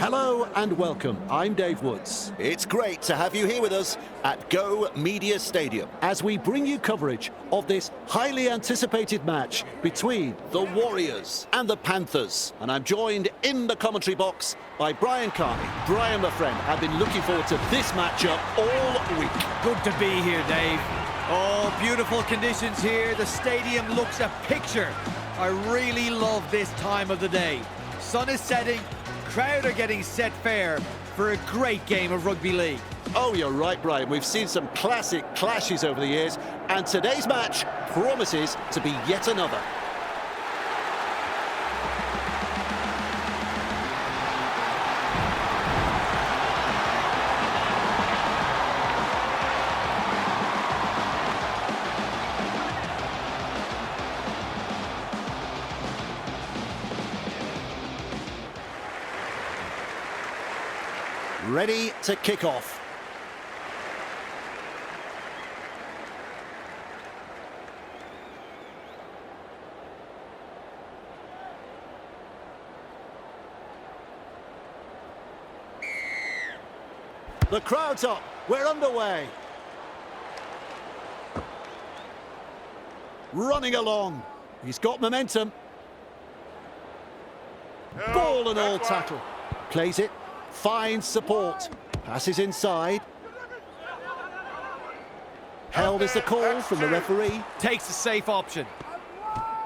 Hello and welcome. I'm Dave Woods. It's great to have you here with us at Go Media Stadium As we bring you coverage of this highly anticipated match between the Warriors and the Panthers. And I'm joined in the commentary box by Brian Carney. Brian, my friend, I've been looking forward to this matchup all week. Good to be here, Dave. Oh, beautiful conditions here. The stadium looks a picture. I really love this time of the day. Sun is setting, crowd are getting set fair for a great game of rugby league. Oh, you're right, Brian. We've seen some classic clashes over the years, and today's match promises to be yet another. Ready to kick off. The crowd's up. We're underway. Running along. He's got momentum. Ball and all tackle. Plays it. Finds support. Passes inside. Held is the call from the referee. Takes a safe option.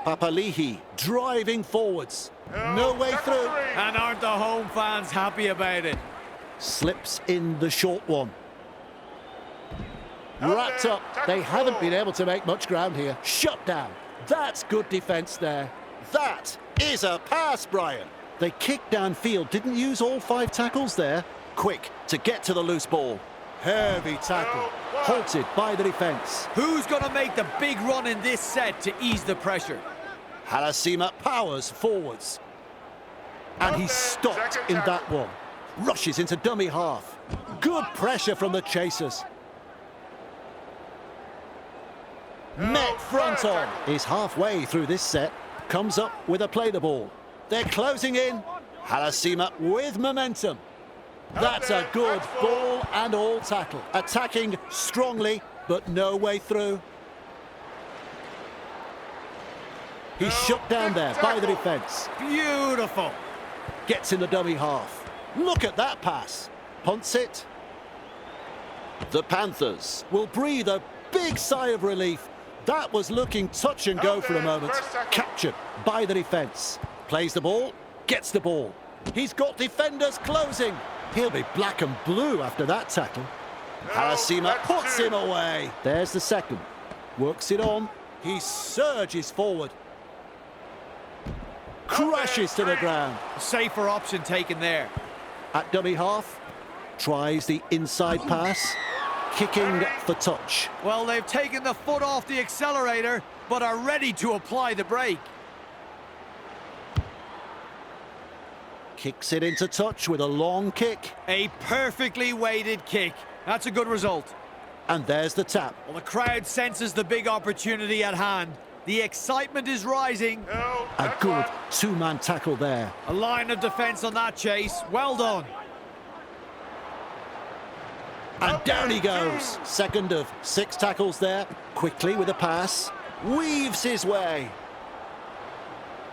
Papali'i driving forwards. No way through. And aren't the home fans happy about it? Slips in the short one. Wrapped up. They haven't been able to make much ground here. Shut down. That's good defence there. That is a pass, Brian. They kicked downfield, didn't use all 5 tackles there. Quick to get to the loose ball. Heavy tackle. Halted by the defence. Who's going to make the big run in this set to ease the pressure? Halasima powers forwards. And he's stopped in that one. Rushes into dummy half. Good pressure from the chasers. Met front on. Is halfway through this set. Comes up with a play the ball. They're closing in. Halasima With momentum. That's a good ball and all tackle. Attacking strongly, but no way through. He's shut down there by the defence. Beautiful. Gets in the dummy half. Look at that pass. Punts it. The Panthers Will breathe a big sigh of relief. That was looking touch and go for a moment. Captured by the defence. Plays the ball, gets the ball. He's got defenders closing. He'll be black and blue after that tackle. Halasima puts him away. There's the second. Works it on. He surges forward. Crashes to the ground. Safer option taken there. At dummy half. Tries the inside pass. Kicking for touch. Well, they've taken the foot off the accelerator, but are ready to apply the brake. Kicks it into touch with a long kick. A perfectly weighted kick. That's a good result. And there's the tap. Well, the crowd senses the big opportunity at hand. The excitement is rising. A good two-man tackle there. A line of defence on that chase. Well done. And down he goes. Second of 6 tackles there. Quickly with a pass. Weaves his way.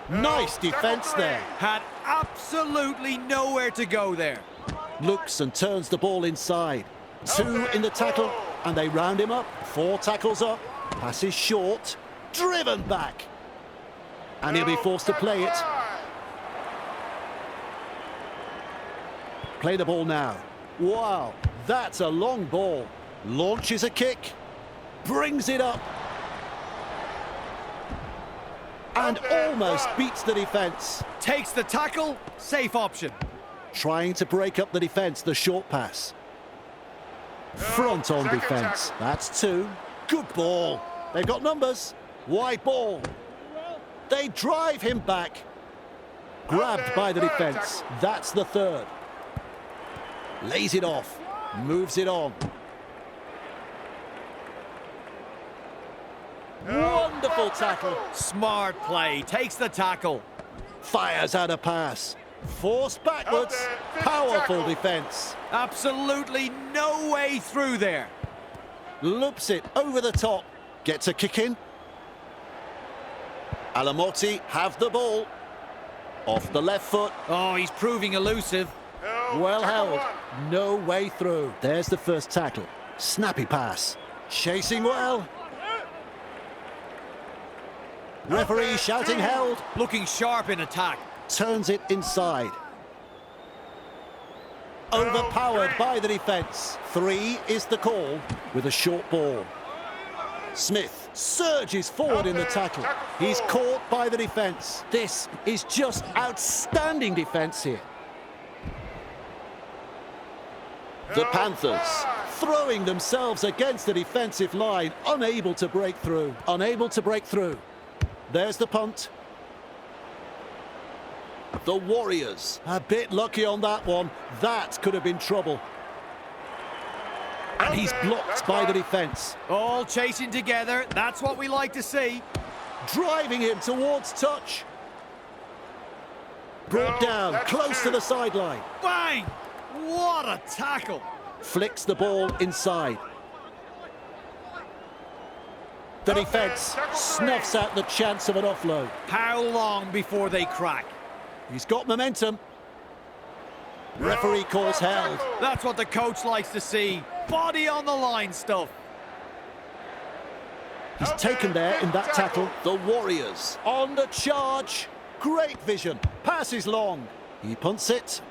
Nice defence there. Had absolutely nowhere to go there. Looks and turns the ball inside. 2 in the tackle, and they round him up. 4 tackles up. Passes short. Driven back. And he'll be forced to play it. Play the ball now. Wow, that's a long ball. Launches a kick. Brings it up. And almost beats the defence. Takes the tackle, safe option. Trying to break up the defence, the short pass. Front on defence. That's 2. Good ball. They've got numbers. Wide ball. They drive him back. Grabbed by the defence. That's the 3rd. Lays it off. Moves it on. Wonderful tackle. Smart play, takes the tackle. Fires out a pass. Forced backwards. Powerful defence. Absolutely no way through there. Loops it over the top. Gets a kick in. Alamotti have the ball. Off the left foot. Oh, he's proving elusive. Well held. No way through. There's the first tackle. Snappy pass. Chasing well. Referee shouting held. Looking sharp in attack. Turns it inside. Overpowered by the defence. 3 is the call with a short ball. Smith surges forward in the tackle. He's caught by the defence. This is just outstanding defence here. The Panthers. Throwing themselves against the defensive line, unable to break through. Unable to break through. There's the punt. The Warriors. A bit lucky on that one. That could have been trouble. And he's blocked by the defence. All chasing together. That's what we like to see. Driving him towards touch. Brought down, close to the sideline. Bang! What a tackle. Flicks the ball inside. The defence snuffs out the chance of an offload. How long before they crack? He's got momentum. Referee calls held. That's what the coach likes to see. Body on the line stuff. He's taken there in that tackle. The Warriors. On the charge. Great vision. Passes long. He punts it.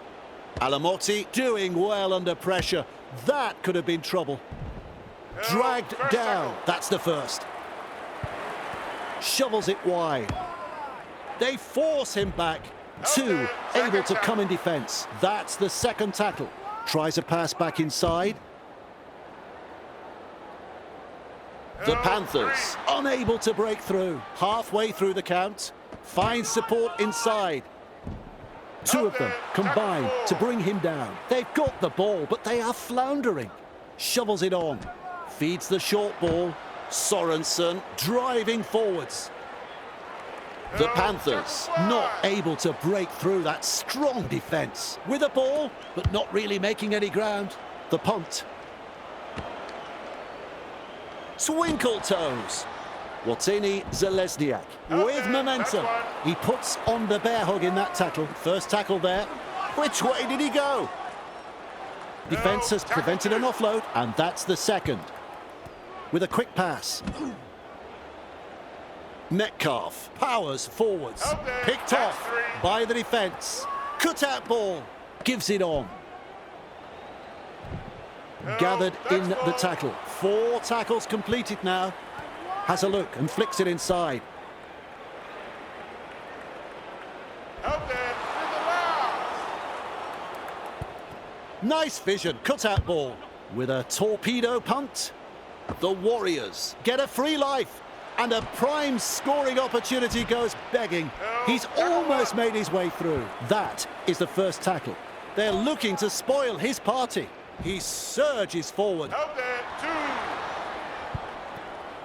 Alamotti. Doing well under pressure. That could have been trouble. Dragged down. That's the first. Shovels it wide. They force him back. 2 able to come in defence. That's the second tackle. Tries a pass back inside. The Panthers. Unable to break through. Halfway through the count. Finds support inside. 2 of them combine to bring him down. They've got the ball, but they are floundering. Shovels it on. Feeds the short ball. Sorensen. Driving forwards. The Panthers. Not able to break through that strong defence. With a ball, but not really making any ground. The punt. Twinkle toes. Watini Zalesniak with momentum. He puts on the bear hug in that tackle. First tackle there. Which way did he go? Defence has prevented an offload, and that's the second. With a quick pass. Metcalf powers forwards. Picked off by the defence. Cut out ball. Gives it on. Gathered in the tackle. 4 tackles completed now. Has a look and flicks it inside. Nice vision. Cut out ball. With a torpedo punt. The Warriors. Get a free life. And a prime scoring opportunity goes begging. He's almost made his way through. That is the first tackle. They're looking to spoil his party. He surges forward.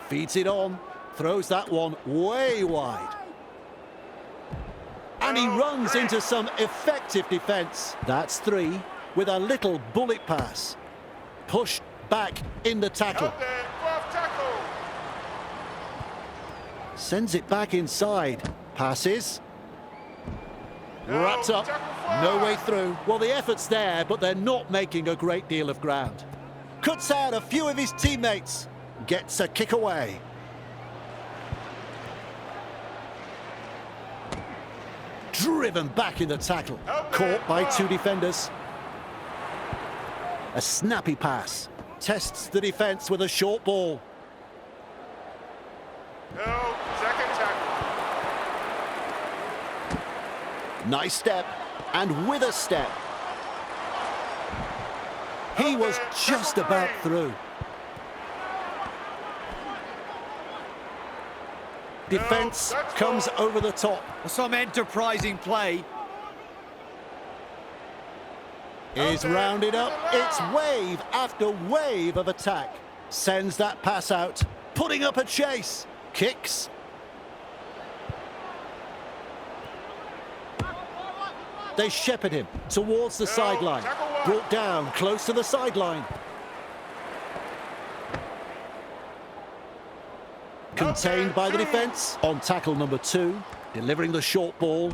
Feeds it on. Throws that one way wide. And he runs into some effective defence. That's 3 with a little bullet pass. Pushed back in the tackle. Sends it back inside. Passes. Wrapped up. No way through. Well, the effort's there, but they're not making a great deal of ground. Cuts out a few of his teammates. Gets a kick away. Driven back in the tackle. Caught by 2 defenders. A snappy pass. Tests the defence with a short ball. Nice step, and with a step. He was just about through. Defence comes over the top. Some enterprising play. Is rounded up. It's wave after wave of attack. Sends that pass out, putting up a chase. Kicks. They shepherd him towards the sideline. Brought down close to the sideline. Contained by the defence on tackle number 2, delivering the short ball.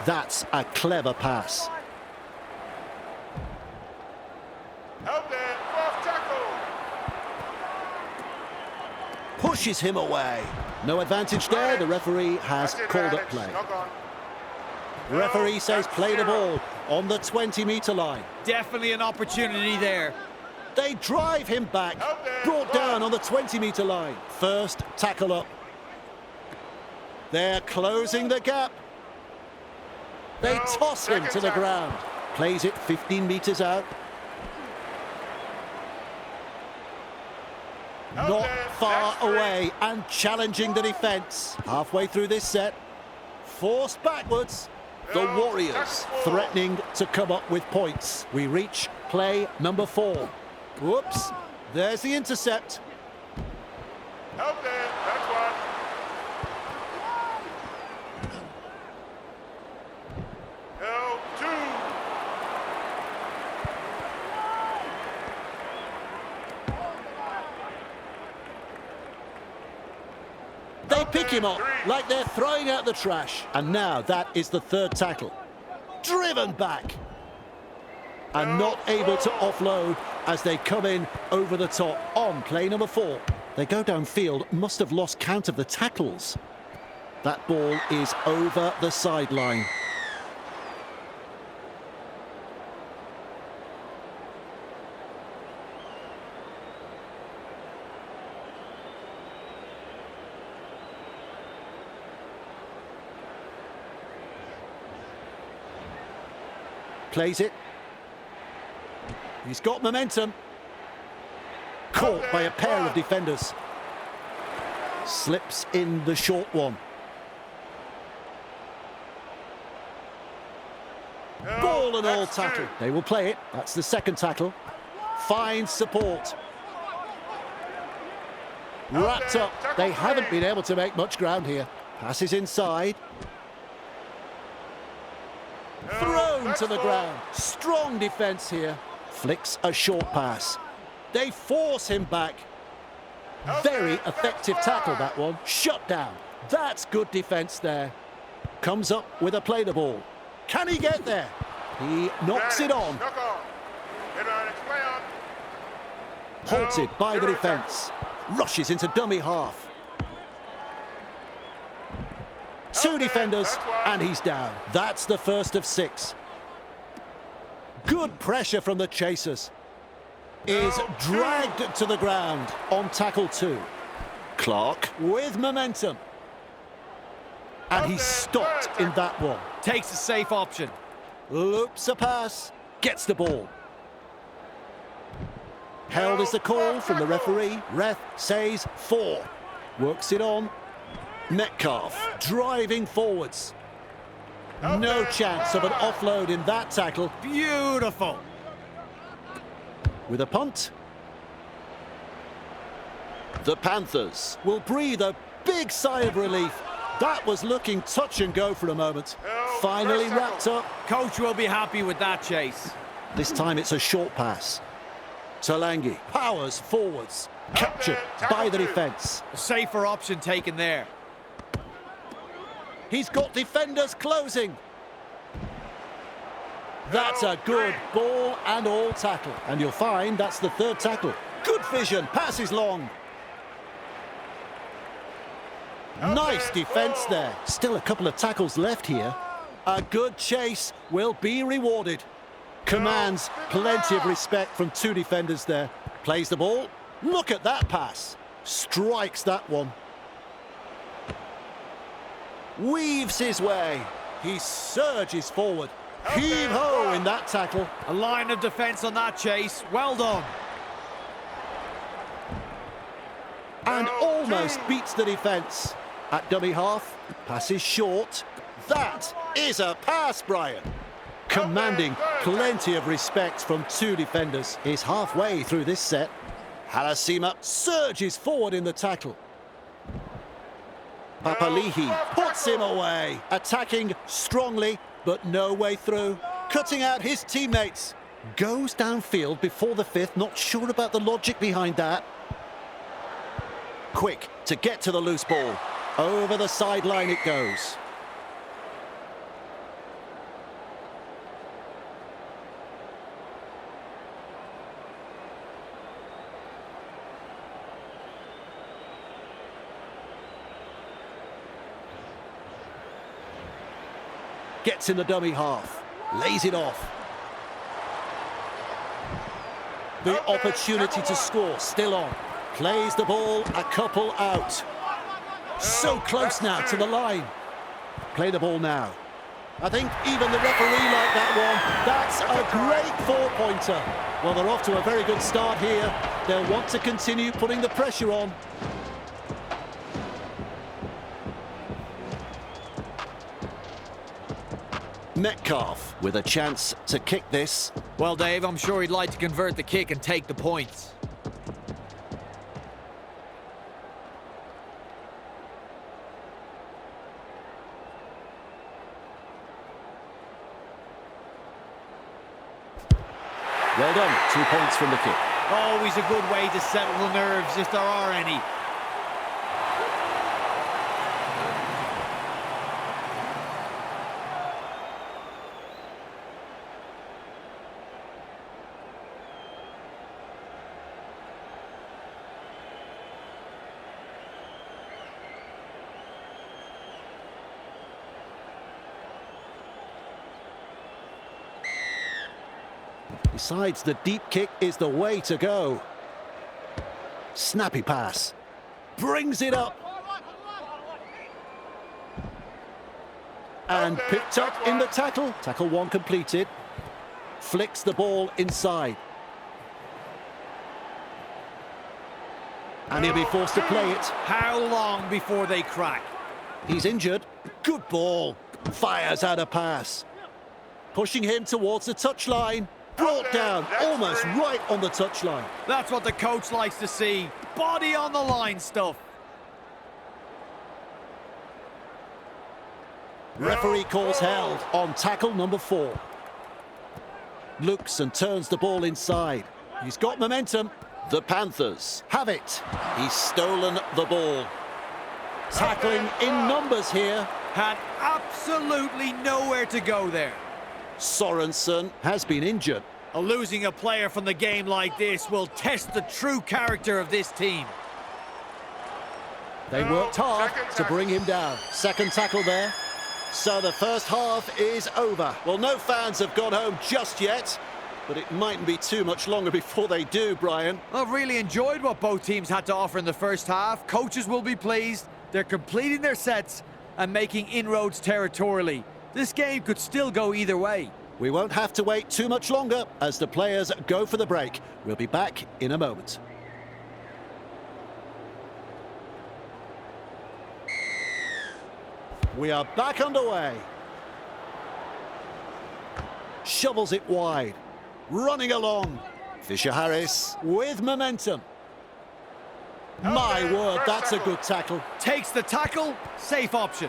That's a clever pass. Pushes him away. No advantage there. The referee has called up play. The referee says play the ball on the 20-metre line. Definitely an opportunity there. They drive him back. Brought down on the 20-metre line. First tackle up. They're closing the gap. They toss him to the ground. Plays it 15 metres out. Not far away and challenging the defence. Halfway through this set. Forced backwards. The Warriors threatening to come up with points. We reach play number 4. Whoops. There's the intercept. They pick him up like they're throwing out the trash. And now that is the third tackle. Driven back. And not able to offload as they come in over the top on play number 4. They go downfield, must have lost count of the tackles. That ball is over the sideline. Plays it. He's got momentum. Caught by a pair of defenders. Slips in the short one. Ball and all tackle. They will play it. That's the second tackle. Finds support. Wrapped up. They haven't been able to make much ground here. Passes inside. Thrown to the ground. Strong defence here. Flicks a short pass. They force him back. Very effective tackle, that one. Shut down. That's good defence there. Comes up with a play the ball. Can he get there? He knocks it on. Halted by the defence. Rushes into dummy half. 2 defenders, and he's down. That's the first of 6. Good pressure from the chasers. Is dragged to the ground on tackle 2. Clark with momentum. And he's stopped in that one. Takes a safe option. Loops a pass. Gets the ball. Held is the call from the referee. Ref says 4. Works it on. Metcalf driving forwards. No chance of an offload in that tackle. Beautiful. With a punt. The Panthers will breathe a big sigh of relief. That was looking touch and go for a moment. Finally wrapped up. Coach will be happy with that chase. This time it's a short pass. Talangi powers forwards. Captured by the defence. A safer option taken there. He's got defenders closing. That's a good ball and all tackle. And you'll find that's the third tackle. Good vision, passes long. Nice defence there. Still a couple of tackles left here. A good chase will be rewarded. Commands plenty of respect from 2 defenders there. Plays the ball. Look at that pass. Strikes that one. Weaves his way. He surges forward. Heave-ho in that tackle. A line of defence on that chase. Well done. And almost beats the defence. At dummy half, passes short. That is a pass, Brian. Commanding plenty of respect from 2 defenders. Is halfway through this set. Halasima surges forward in the tackle. Papali'i puts him away. Attacking strongly, but no way through. Cutting out his teammates. Goes downfield before the fifth. Not sure about the logic behind that. Quick to get to the loose ball. Over the sideline it goes. Gets in the dummy half. Lays it off. The opportunity to score still on. Plays the ball a couple out. So close now to the line. Play the ball now. I think even the referee liked that one. That's a great four-pointer. Well, they're off to a very good start here. They'll want to continue putting the pressure on. Metcalf with a chance to kick this. Well, Dave, I'm sure he'd like to convert the kick and take the points. Well done, 2 points from the kick. Always a good way to settle the nerves if there are any. Decides the deep kick is the way to go. Snappy pass. Brings it up. And picked up in the tackle. Tackle one completed. Flicks the ball inside. And he'll be forced to play it. How long before they crack? He's injured. Good ball. Fires out a pass. Pushing him towards the touchline. Brought down almost right on the touchline. That's what the coach likes to see. Body on the line stuff. Referee calls held on tackle number 4. Looks and turns the ball inside. He's got momentum. The Panthers Have it. He's stolen the ball. Tackling in numbers here. Had absolutely nowhere to go there. Sorensen has been injured. Losing a player from the game like this will test the true character of this team. They worked hard to bring him down. Second tackle there. So the first half is over. Well, no fans have gone home just yet, but it mightn't be too much longer before they do, Brian. I've really enjoyed what both teams had to offer in the first half. Coaches will be pleased. They're completing their sets and making inroads territorially. This game could still go either way. We won't have to wait too much longer as the players go for the break. We'll be back in a moment. We are back underway. Shovels it wide. Running along. Fisher-Harris with momentum. My word, that's a good tackle. Takes the tackle, safe option.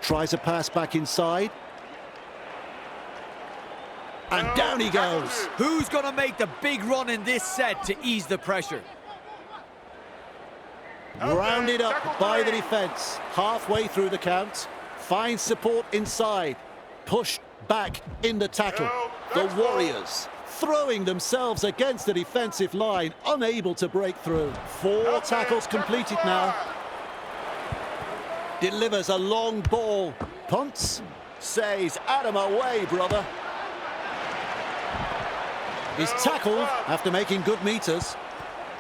Tries a pass back inside. And down he goes. Who's going to make the big run in this set to ease the pressure? Rounded up by the defence. Halfway through the count. Finds support inside. Pushed back in the tackle. The Warriors Throwing themselves against the defensive line. Unable to break through. 4 tackles completed now. Delivers a long ball. Punts. Says, "Out of my way, brother." He's tackled after making good meters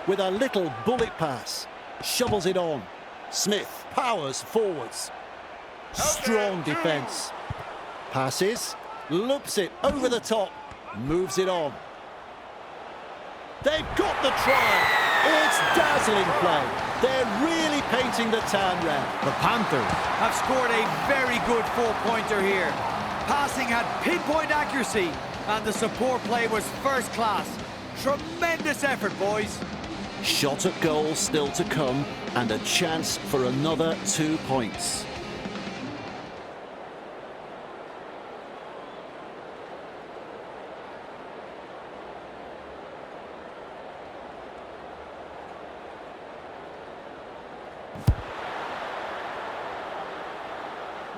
with a little bullet pass. Shovels it on. Smith powers forwards. Strong defense. Passes. Loops it over the top. Moves it on. They've got the try. It's dazzling play. They're really painting the town red. The Panthers have scored a very good four-pointer here. Passing had pinpoint accuracy and the support play was first class. Tremendous effort, boys. Shot at goal still to come. And a chance for another 2 points.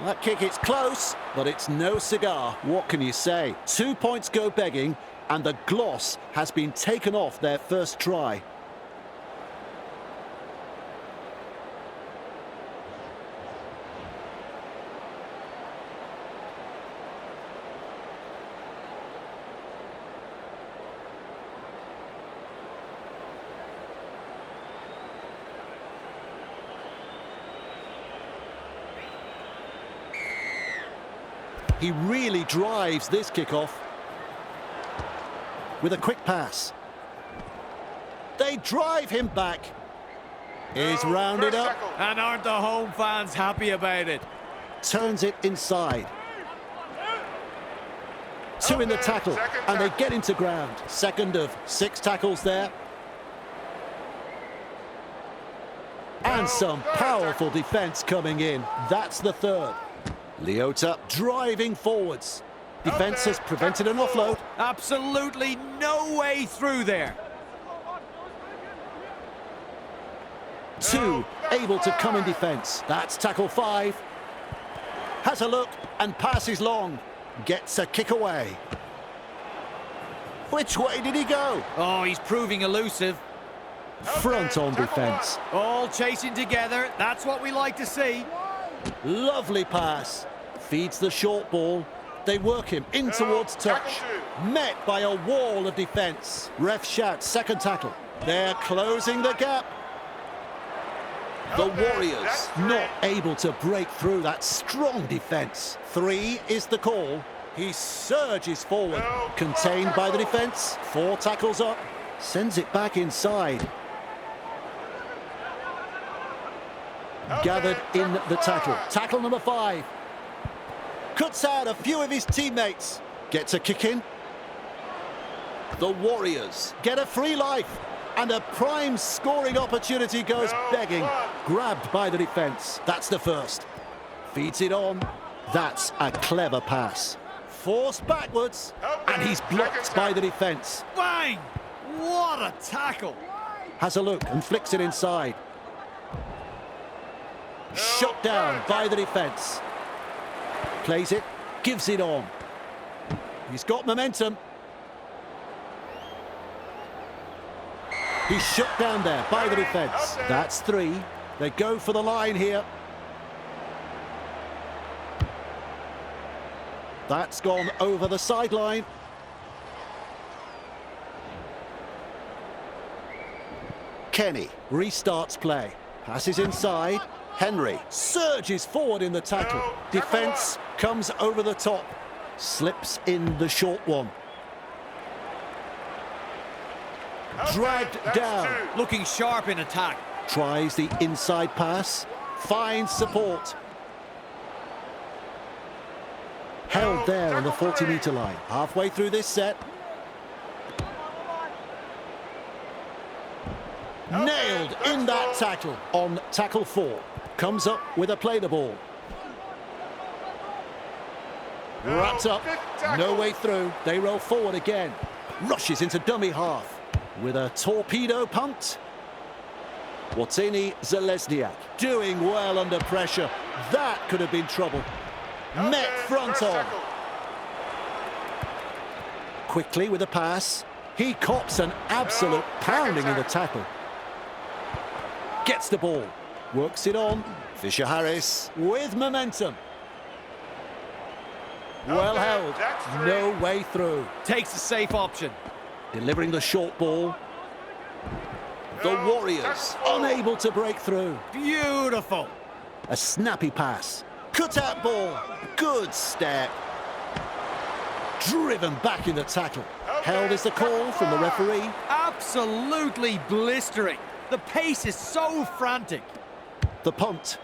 That kick, it's close, but it's no cigar. What can you say? 2 points go begging, and the gloss has been taken off their first try. He really drives this kickoff with a quick pass. They drive him back. He's rounded up. And aren't the home fans happy about it? Turns it inside. Two in the tackle, and they get into ground. Second of 6 tackles there. And some powerful defence coming in. That's the third. Leota driving forwards. Defence has prevented an offload. Absolutely no way through there. 2 able to come in defence. That's tackle 5. Has a look and passes long. Gets a kick away. Which way did he go? Oh, he's proving elusive. Front on defence. All chasing together. That's what we like to see. Lovely pass. Feeds the short ball. They work him in towards touch. Met by a wall of defence. Ref shouts second tackle. They're closing the gap. The Warriors not able to break through that strong defence. 3 is the call. He surges forward. Contained by the defence. 4 tackles up. Sends it back inside. Gathered in the tackle. Tackle number 5. Cuts out a few of his teammates. Gets a kick in. The Warriors get a free life. And a prime scoring opportunity goes begging. Grabbed by the defence. That's the first. Feeds it on. That's a clever pass. Forced backwards. And he's blocked by the defence. Bang! What a tackle! Has a look and flicks it inside. Shut down by the defence. Plays it, gives it on. He's got momentum. He's shut down there by the defence. That's 3. They go for the line here. That's gone over the sideline. Kenny restarts play. Passes inside. Henry surges forward in the tackle. Defence comes over the top. Slips in the short one. Dragged down. Looking sharp in attack. Tries the inside pass. Finds support. Held there on the 40-metre line. Halfway through this set. Nailed in that tackle on tackle 4. Comes up with a play the ball. Wrapped up. No way through. They roll forward again. Rushes into dummy half. With a torpedo punt. Watini Zalesniak doing well under pressure. That could have been trouble. Met front on. Quickly with a pass. He cops an absolute pounding in the tackle. Gets the ball. Works it on. Fisher-Harris with momentum. Well held. No way through. Takes the safe option. Delivering the short ball. The Warriors unable to break through. Beautiful. A snappy pass. Cut out ball. Good step. Driven back in the tackle. Held is the call from the referee. Absolutely blistering. The pace is so frantic. The punt.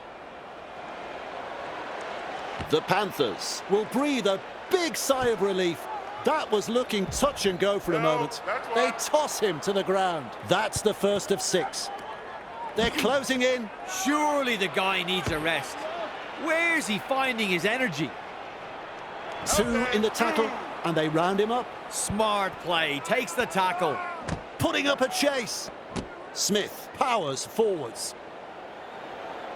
The Panthers will breathe a big sigh of relief. That was looking touch and go for a moment. They toss him to the ground. That's the first of 6. They're closing in. Surely the guy needs a rest. Where's he finding his energy? 2 in the tackle, and they round him up. Smart play, takes the tackle. Putting up a chase. Smith powers forwards.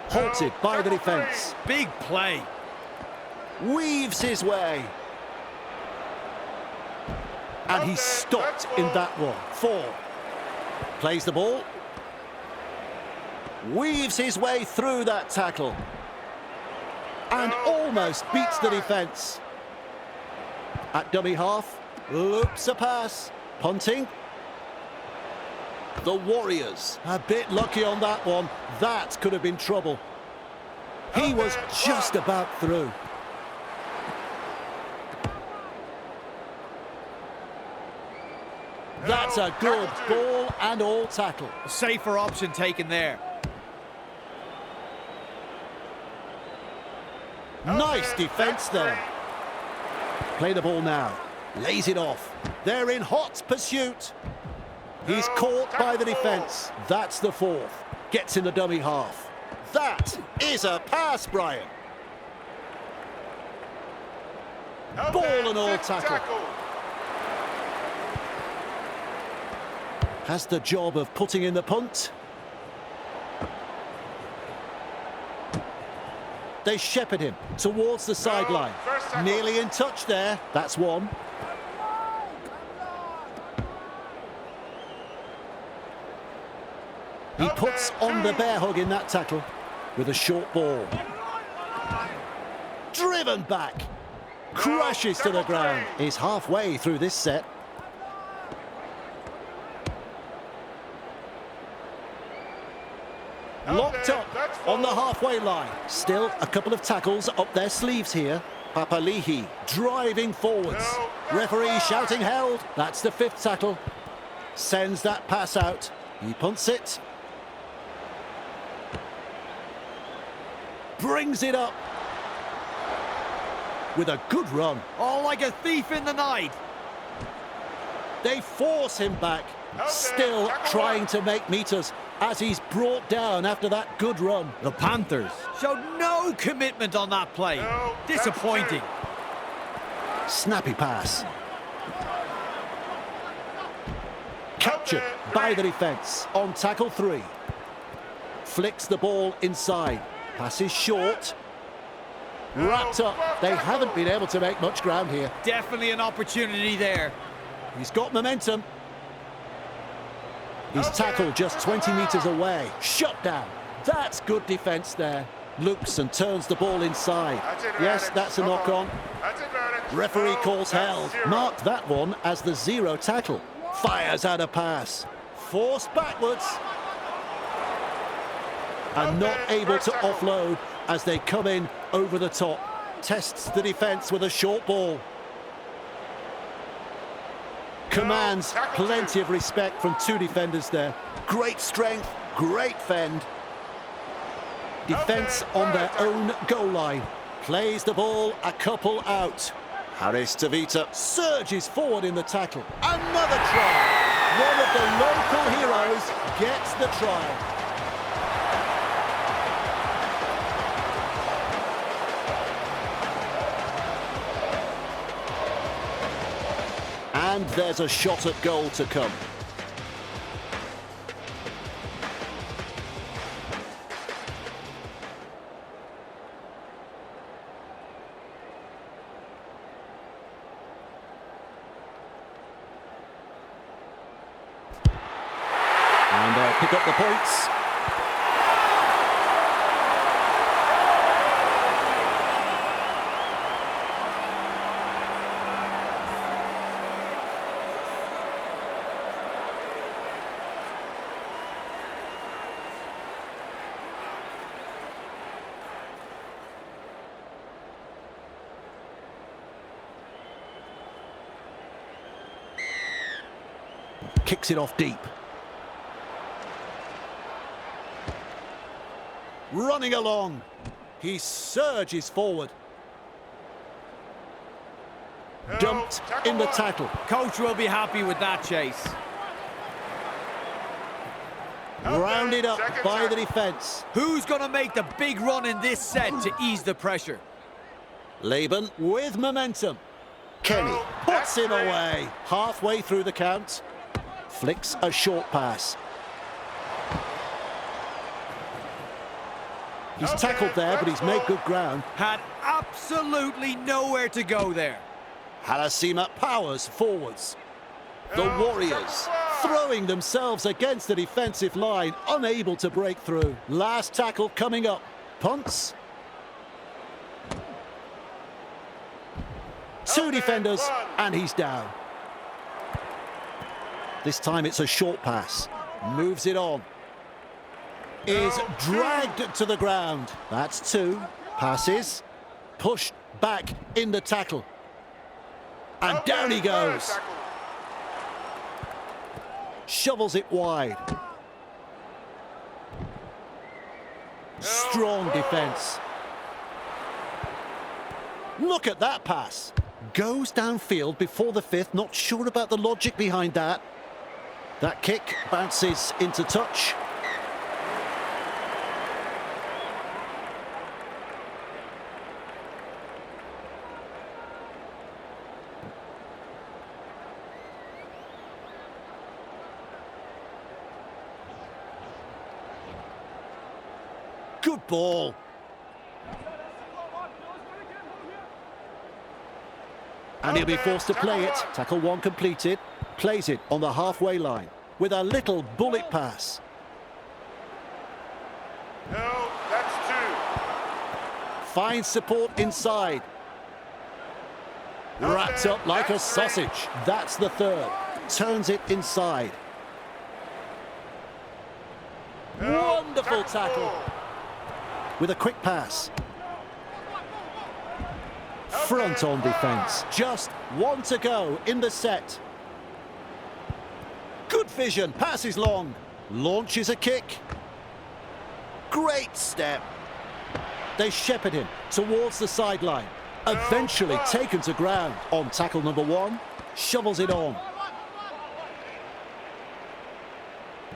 Halted by the defence. Big play. Weaves his way. And he's stopped in that one. 4. Plays the ball. Weaves his way through that tackle. And almost beats the defence. At dummy half, loops a pass. Punting. The Warriors, a bit lucky on that one. That could have been trouble. He was just about through. That's a good ball and all tackle. Safer option taken there. Nice defence there. Play the ball now. Lays it off. They're in hot pursuit. He's caught by the defence. That's the 4th. Gets in the dummy half. That is a pass, Brian. Ball and all tackle. Has the job of putting in the punt. They shepherd him towards the sideline. Nearly in touch there. That's 1. He puts on the bear hug in that tackle with a short ball. Driven back. Crashes to the ground. He's halfway through this set. Locked up on the halfway line. Still a couple of tackles up their sleeves here. Papali'i driving forwards. Referee shouting held. That's the 5th tackle. Sends that pass out. He punts it. Brings it up. With a good run. Oh, like a thief in the night. They force him back. Still trying to make meters as he's brought down after that good run. The Panthers showed no commitment on that play. Disappointing. Snappy pass. Captured by the defence on tackle 3. Flicks the ball inside. Passes short. Wrapped up. They haven't been able to make much ground here. Definitely an opportunity there. He's got momentum. He's tackled just 20 metres away. Shut down. That's good defence there. Looks and turns the ball inside. Yes, that's a knock-on. Referee calls held. Marked that one as the 0 tackle. Fires out a pass. Forced backwards. And not able to offload as they come in over the top. Tests the defence with a short ball. Commands plenty of respect from 2 defenders there. Great strength, great fend. Defence on their own goal line. Plays the ball a couple out. Harris Tavita surges forward in the tackle. Another try. One of the local heroes gets the try. And there's a shot at goal to come. And they'll pick up the points. Kicks it off deep. Running along. He surges forward. Dumped in the tackle. Coach will be happy with that chase. Rounded up by the defence. Who's going to make the big run in this set to ease the pressure? Laban with momentum. Kenny puts him away. Halfway through the count. Flicks a short pass. He's tackled there, but he's made good ground. Had absolutely nowhere to go there. Halasima powers forwards. The Warriors throwing themselves against the defensive line, unable to break through. Last tackle coming up. Punts. Two defenders, and he's down. This time it's a short pass. Moves it on. Is dragged to the ground. That's two. Passes. Pushed back in the tackle. And down he goes. Shovels it wide. Strong defence. Look at that pass. Goes downfield before the fifth. Not sure about the logic behind that. That kick bounces into touch. Good ball. And he'll be forced to play it. Tackle one completed. Plays it on the halfway line with a little bullet pass. No, that's two. Finds support inside. Wrapped up like a sausage. That's the third. Turns it inside. Wonderful tackle. With a quick pass. Front on defence. Just one to go in the set. Good vision. Passes long. Launches a kick. Great step. They shepherd him towards the sideline. Eventually taken to ground on tackle number one. Shovels it on.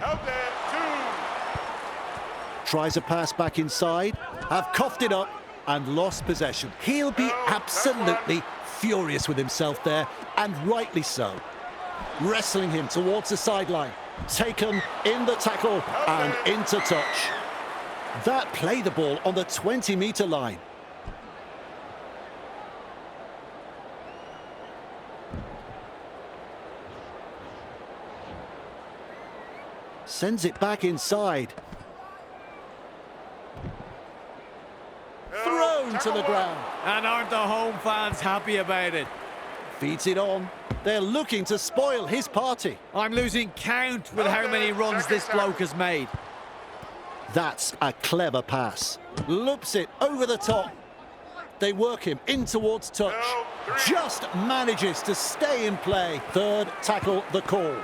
Out there, two. Tries a pass back inside. Have coughed it up and lost possession. He'll be absolutely furious with himself there, and rightly so. Wrestling him towards the sideline. Taken in the tackle and into touch. That played the ball on the 20-metre line. Sends it back inside. Thrown to the ground. And aren't the home fans happy about it? Feeds it on. They're looking to spoil his party. I'm losing count with how many runs this bloke has made. That's a clever pass. Loops it over the top. They work him in towards touch. Just manages to stay in play. Third tackle the call.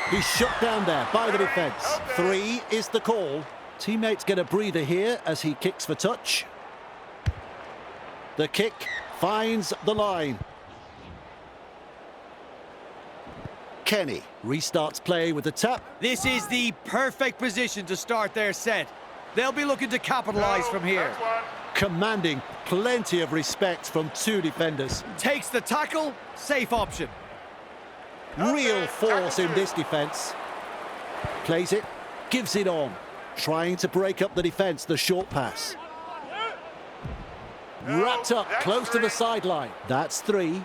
He's shut down there by the defence. 3 is the call. Teammates get a breather here as he kicks for touch. The kick finds the line. Kenny restarts play with the tap. This is the perfect position to start their set. They'll be looking to capitalise from here. Commanding plenty of respect from two defenders. Takes the tackle, safe option. Real force in this defence. Plays it, gives it on. Trying to break up the defence, the short pass. Wrapped up close to the sideline. That's 3.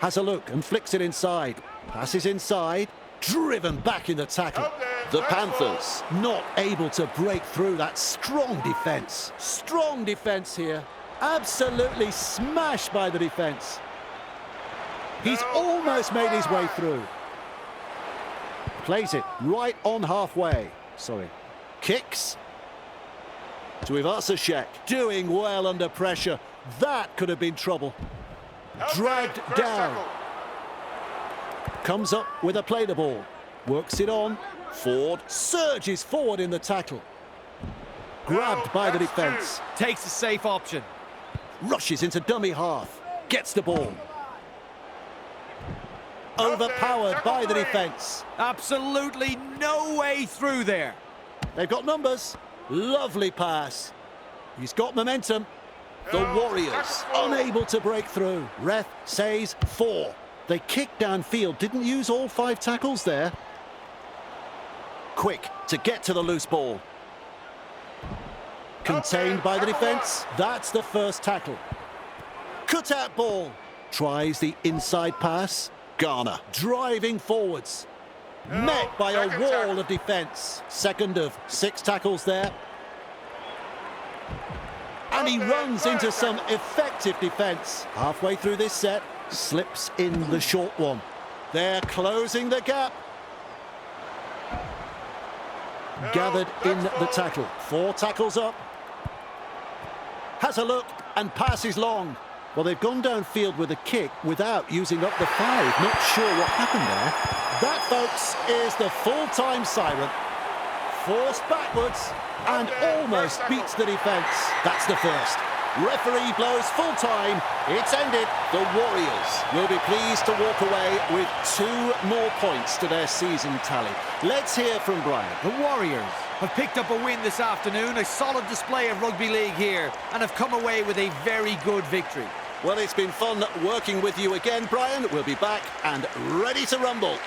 Has a look and flicks it inside. Passes inside. Driven back in the tackle. The Panthers not able to break through that strong defence. Strong defence here. Absolutely smashed by the defence. He's almost made his way through. Plays it right on halfway. Kicks. To Ivasashek. Doing well under pressure. That could have been trouble. Dragged down. Comes up with a play the ball. Works it on. Ford surges forward in the tackle. Grabbed by the defence. Takes a safe option. Rushes into dummy half. Gets the ball. overpowered by the defence. Absolutely no way through there. They've got numbers. Lovely pass. He's got momentum. The Warriors unable to break through. Ref says 4. They kicked downfield, didn't use all 5 tackles there. Quick to get to the loose ball. Contained by the defence. That's the first tackle. Cut out ball. Tries the inside pass. Garner driving forwards. Met by a wall of defence. Second of 6 tackles there. And he runs into some effective defence. Halfway through this set, slips in the short one. They're closing the gap. Gathered in the tackle. 4 tackles up. Has a look and passes long. Well, they've gone downfield with a kick without using up the 5. Not sure what happened there. That, folks, is the full-time siren. Forced backwards and almost beats the defence. That's the first. Referee blows full time. It's ended. The Warriors will be pleased to walk away with 2 more points to their season tally. Let's hear from Brian. The Warriors have picked up a win this afternoon, a solid display of rugby league here, and have come away with a very good victory. Well, it's been fun working with you again, Brian. We'll be back and ready to rumble.